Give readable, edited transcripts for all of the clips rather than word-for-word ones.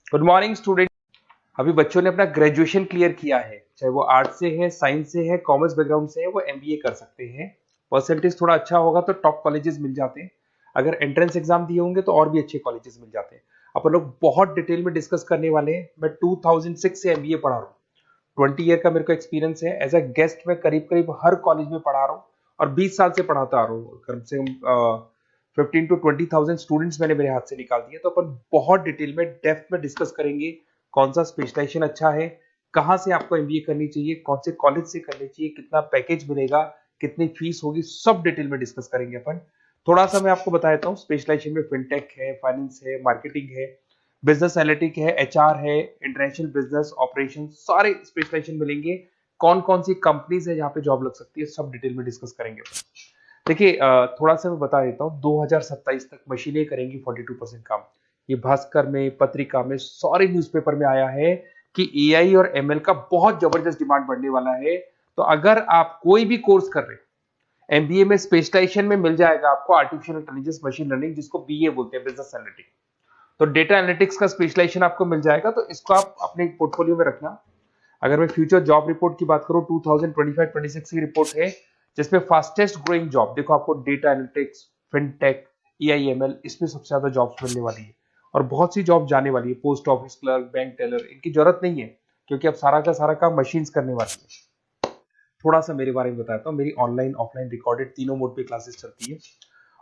Good morning student. अभी बच्चों ने अपना ग्रेजुएशन क्लियर किया है, चाहे वो आर्ट्स से है, साइंस से है, कॉमर्स बैकग्राउंड से है, वो एमबीए कर सकते हैं। परसेंटेज थोड़ा अच्छा होगा तो टॉप कॉलेजेस मिल जाते हैं। अगर एंट्रेंस एग्जाम दिए होंगे तो और भी अच्छे कॉलेजेस मिल जाते हैं। अपन लोग बहुत डिटेल में डिस्कस करने वाले हैं। मैं 2006 से एमबीए पढ़ा रहा हूँ। 20 ईयर का मेरे को एक्सपीरियंस है। एज अ गेस्ट मैं करीब करीब हर कॉलेज में पढ़ा रहा हूँ और 20 साल से पढ़ाता आ रहा हूँ। कम से कम 15 to 20 थाउजेंड स्टूडेंट्स मैंने मेरे हाथ से निकाल दिए। तो अपन बहुत डिटेल में डेप्थ में डिस्कस करेंगे कौन सा स्पेशलाइजेशन अच्छा है, कहाँ से आपको एमबीए करनी चाहिए, कौन से कॉलेज से करनी चाहिए, कितना पैकेज मिलेगा, कितनी फीस होगी, सब डिटेल में डिस्कस करेंगे अपन। थोड़ा सा मैं आपको बता देता हूँ। स्पेशलाइजेशन में फिनटेक है, फाइनेंस है, मार्केटिंग है, बिजनेस एनालिटिक है, एचआर है, इंटरनेशनल बिजनेस ऑपरेशन, सारे स्पेशलाइजेशन मिलेंगे। कौन कौन सी कंपनीज है जहाँ पे जॉब लग सकती है, सब डिटेल में डिस्कस करेंगे। देखिए, थोड़ा सा मैं बता देता हूँ। 2027 तक मशीनें करेंगी 42% काम। ये भास्कर में, पत्रिका में, सारे न्यूज़पेपर में आया है कि एआई और एमएल का बहुत जबरदस्त डिमांड बढ़ने वाला है। तो अगर आप कोई भी कोर्स कर रहे हैं, एमबीए में स्पेशलाइजेशन में मिल जाएगा आपको आर्टिफिशियल इंटेलिजेंस, मशीन लर्निंग, जिसको बीए बोलते हैं, बिजनेस एनालिटिक्स। तो डेटा एनालिटिक्स का स्पेशलाइजेशन आपको मिल जाएगा, तो इसको आप अपने पोर्टफोलियो में रखना। अगर मैं फ्यूचर जॉब रिपोर्ट की बात करूं, 2025-26 की रिपोर्ट है, जिसमें फास्टेस्ट ग्रोइंग जॉब देखो आपको डेटा एनालिटिक्स, फिनटेक, ईआईएमएल, इसमें सबसे ज्यादा जॉब्स मिलने वाली है। और बहुत सी जॉब जाने वाली है। Post office clerk, bank teller, इनकी जरूरत नहीं है, क्योंकि अब सारा का सारा काम मशीन्स करने वाली है। थोड़ा सा मेरे बारे में बताता हूँ। मेरी ऑनलाइन ऑफलाइन रिकॉर्डेड तीनों मोड पे क्लासेस चलती है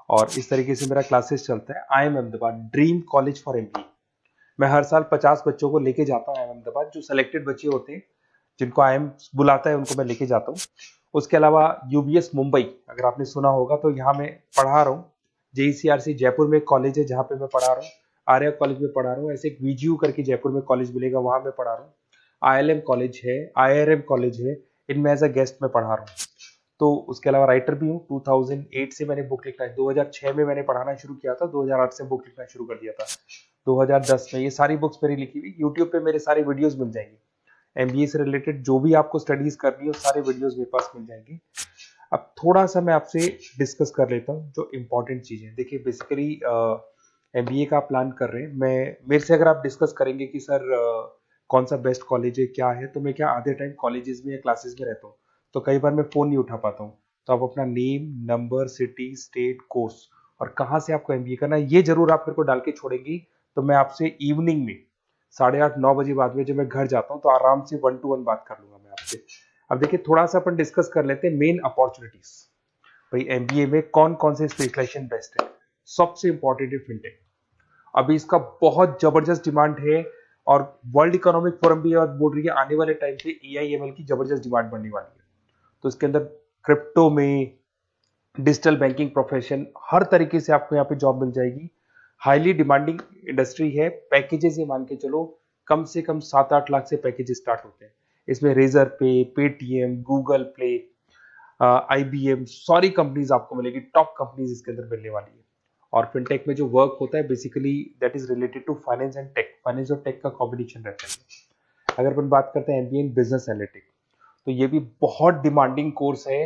और इस तरीके से मेरा क्लासेस चलता है। I am Ahmedabad dream college for MBA. मैं हर साल 50 बच्चों को लेके जाता हूँ अहमदाबाद। जो सिलेक्टेड बच्चे होते हैं, जिनको आईएम बुलाता है, उनको मैं लेके जाता हूँ। उसके अलावा यूबीएस मुंबई, अगर आपने सुना होगा, तो यहाँ मैं पढ़ा रहा हूँ। जेईसीआरसी जयपुर में एक कॉलेज है जहाँ पे मैं पढ़ा रहा हूँ। आर्या कॉलेज में पढ़ा रहा हूँ। ऐसे एक वीजीयू करके जयपुर में कॉलेज मिलेगा, वहां मैं पढ़ा रहा हूँ। आईएलएम कॉलेज है, आईआरएम कॉलेज है, इनमें एज अ गेस्ट में पढ़ा रहा हूँ। तो उसके अलावा राइटर भी हूँ। 2008 से मैंने बुक लिखना है। 2006 में मैंने पढ़ाना शुरू किया था, 2008 से बुक लिखना शुरू कर दिया था। 2010 में ये सारी बुक्स मेरी लिखी हुई यूट्यूब पे मेरे सारे वीडियोस मिल जाएंगे। एमबीए से रिलेटेड जो भी आपको स्टडीज करनी हो, सारे वीडियोस मेरे पास मिल जाएंगे। अब थोड़ा सा मैं आपसे डिस्कस कर लेता हूँ जो इंपॉर्टेंट चीजें। देखिए, बेसिकली एमबीए का प्लान कर रहे हैं, मैं मेरे से अगर आप डिस्कस करेंगे कि सर कौन सा बेस्ट कॉलेज है, क्या है, तो मैं क्या आधे टाइम कॉलेजेस में या क्लासेस में रहता हूँ, तो कई बार मैं फोन नहीं उठा पाता हूँ। तो आप अपना name, number, city, state, course और कहाँ से आपको एमबीए करना है, ये जरूर आप मेरे को डाल के छोड़ेंगी। तो मैं आपसे इवनिंग में 8:30-9 बजे बाद में जब मैं घर जाता हूँ, तो आराम से 1 to 1 बात कर लूंगा मैं आपसे। अब देखिए, थोड़ा सा अपन डिस्कस कर लेते हैं मेन अपॉर्चुनिटीज। भाई, एमबीए में कौन कौन से स्पेशलाइजेशन बेस्ट है। सबसे इंपॉर्टेंट है फिनटेक। अभी इसका बहुत जबरदस्त डिमांड है। और वर्ल्ड इकोनॉमिक फोरम भी ये बात बोल रही है, आने वाले टाइम पे एआईएमएल की जबरदस्त डिमांड बढ़ने वाली है। तो इसके अंदर क्रिप्टो में, डिजिटल बैंकिंग प्रोफेशन, हर तरीके से आपको यहाँ पे जॉब मिल जाएगी। हाईली डिमांडिंग इंडस्ट्री है। पैकेजेस ये मान के चलो, कम से कम 7-8 लाख से पैकेजेस स्टार्ट होते हैं। इसमें रेजर पे, पेटीएम, गूगल प्ले, आईबीएम, सारी कंपनीज आपको मिलेगी। टॉप कंपनीज इसके अंदर मिलने वाली है। और फिनटेक में जो वर्क होता है, basically that is related to finance and tech. Finance और टेक का कॉम्बिनेशन रहता है। अगर अपन बात करते हैं एमबीए इन बिजनेस एनालिटिक्स, तो ये भी बहुत डिमांडिंग कोर्स है।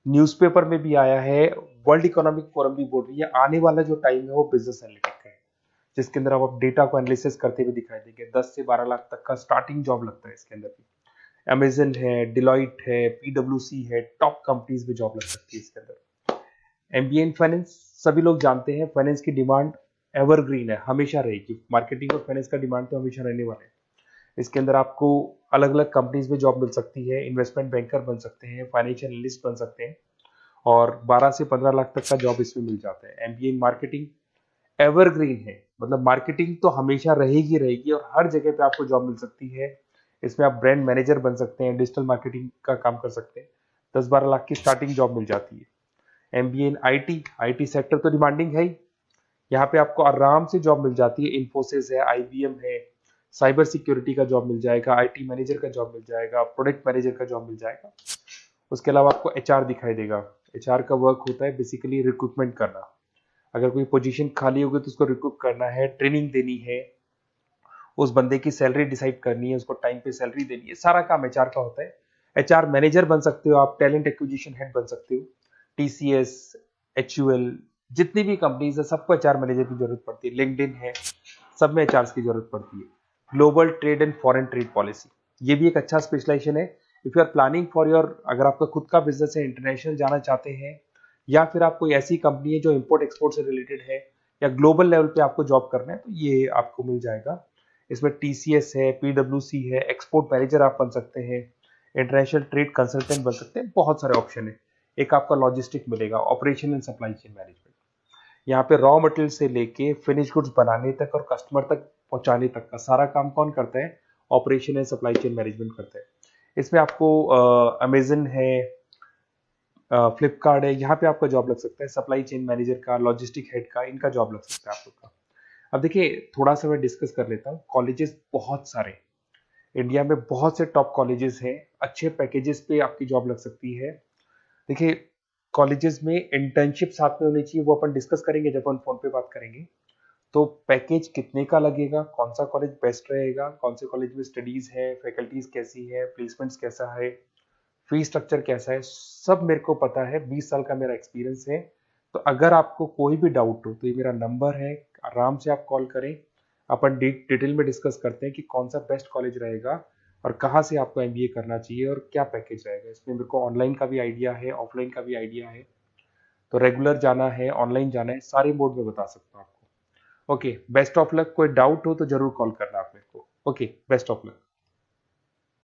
न्यूज़पेपर में भी आया है, वर्ल्ड इकोनॉमिक फोरम भी बोल रही है आने वाला जो टाइम है वो बिजनेस एनालिटिक्स का है, जिसके अंदर आप डेटा को एनालिसिस करते हुए दिखाई देंगे। 10 से 12 लाख तक का स्टार्टिंग जॉब लगता है इसके अंदर भी। अमेजन है, डिलॉइट है, पीडब्ल्यूसी है, टॉप कंपनीज में जॉब लग सकती है इसके अंदर। एमबीए इन फाइनेंस, सभी लोग जानते हैं फाइनेंस की डिमांड एवरग्रीन है, हमेशा रहेगी। मार्केटिंग और फाइनेंस का डिमांड तो हमेशा रहने वाला है। इसके अंदर आपको अलग अलग कंपनीज में जॉब मिल सकती है। इन्वेस्टमेंट बैंकर बन सकते हैं, फाइनेंशियल एनालिस्ट बन सकते हैं, और 12 से 15 लाख तक का जॉब इसमें मिल जाता है। एमबीए इन मार्केटिंग एवरग्रीन है, मतलब मार्केटिंग तो हमेशा रहेगी रहेगी और हर जगह पे आपको जॉब मिल सकती है। इसमें आप ब्रांड मैनेजर बन सकते हैं, डिजिटल मार्केटिंग का काम कर सकते हैं। 10-12 लाख की स्टार्टिंग जॉब मिल जाती है। MBA in IT, IT sector तो डिमांडिंग है ही। यहाँ पे आपको आराम से जॉब मिल जाती है। इन्फोसिस है, आईबीएम है, साइबर सिक्योरिटी का जॉब मिल जाएगा, आईटी मैनेजर का जॉब मिल जाएगा, प्रोडक्ट मैनेजर का जॉब मिल जाएगा। उसके अलावा आपको एचआर दिखाई देगा। एचआर का वर्क होता है बेसिकली रिक्रूटमेंट करना। अगर कोई पोजीशन खाली होगी तो उसको रिक्रूट करना है, ट्रेनिंग देनी है, उस बंदे की सैलरी डिसाइड करनी है, उसको टाइम पे सैलरी देनी है, सारा काम एचआर का होता है। एचआर मैनेजर बन सकते हो आप, टैलेंट एक्विजिशन हेड बन सकते हो। टीसीएस, एचयूएल, जितनी भी कंपनीज है सबको एचआर मैनेजर की जरूरत पड़ती है। लिंक्डइन है, सब में एचआर की जरूरत पड़ती है। Global trade and foreign trade policy, ये भी एक अच्छा स्पेशलाइजेशन है। If you are planning for your, अगर आपका खुद का बिजनेस है, इंटरनेशनल जाना चाहते हैं, या फिर आप कोई ऐसी कंपनी है जो इंपोर्ट एक्सपोर्ट से रिलेटेड है, या ग्लोबल लेवल पे आपको जॉब करना है, तो ये आपको मिल जाएगा। इसमें टीसीएस है, पीडब्ल्यूसी है, एक्सपोर्ट मैनेजर आप बन सकते हैं, इंटरनेशनल ट्रेड कंसल्टेंट बन सकते हैं, बहुत सारे ऑप्शन है। एक आपका लॉजिस्टिक मिलेगा, operation and supply chain management, यहाँ पे रॉ मटेरियल से लेके फिनिश गुड्स बनाने तक और कस्टमर तक पहुंचाने तक का सारा काम कौन करता है? Operation and supply chain management करता है। इसमें आपको अमेजन है, फ्लिपकार्ट है, यहाँ पे आपका जॉब लग सकता है, सप्लाई चेन मैनेजर का, लॉजिस्टिक हेड का, इनका जॉब लग सकता है आप लोग का। अब देखिए, थोड़ा सा मैं डिस्कस कर लेता हूँ। कॉलेजेस बहुत सारे इंडिया में, बहुत से टॉप कॉलेजेस हैं, अच्छे पैकेजेस पे आपकी जॉब लग सकती है। देखिए, कॉलेजेस में इंटर्नशिप साथ में होनी चाहिए, वो अपन डिस्कस करेंगे जब अपन फोन पे बात करेंगे। तो पैकेज कितने का लगेगा, कौन सा कॉलेज बेस्ट रहेगा, कौन से कॉलेज में स्टडीज है, फैकल्टीज कैसी है, प्लेसमेंट्स कैसा है, फी स्ट्रक्चर कैसा है, सब मेरे को पता है, 20 साल का मेरा एक्सपीरियंस है। तो अगर आपको कोई भी डाउट हो तो ये मेरा नंबर है, आराम से आप कॉल करें, अपन डिटेल में डिस्कस करते हैं कि कौन सा बेस्ट कॉलेज रहेगा और कहाँ से आपको एमबीए करना चाहिए और क्या पैकेज रहेगा। इसमें मेरे को ऑनलाइन का भी आइडिया है, ऑफलाइन का भी आइडिया है, तो रेगुलर जाना है, ऑनलाइन जाना है, सारे मोड में बता सकता हूँ आपको। Okay, best of luck. कोई डाउट हो तो जरूर कॉल करना आप मेरे को। Okay, best of luck.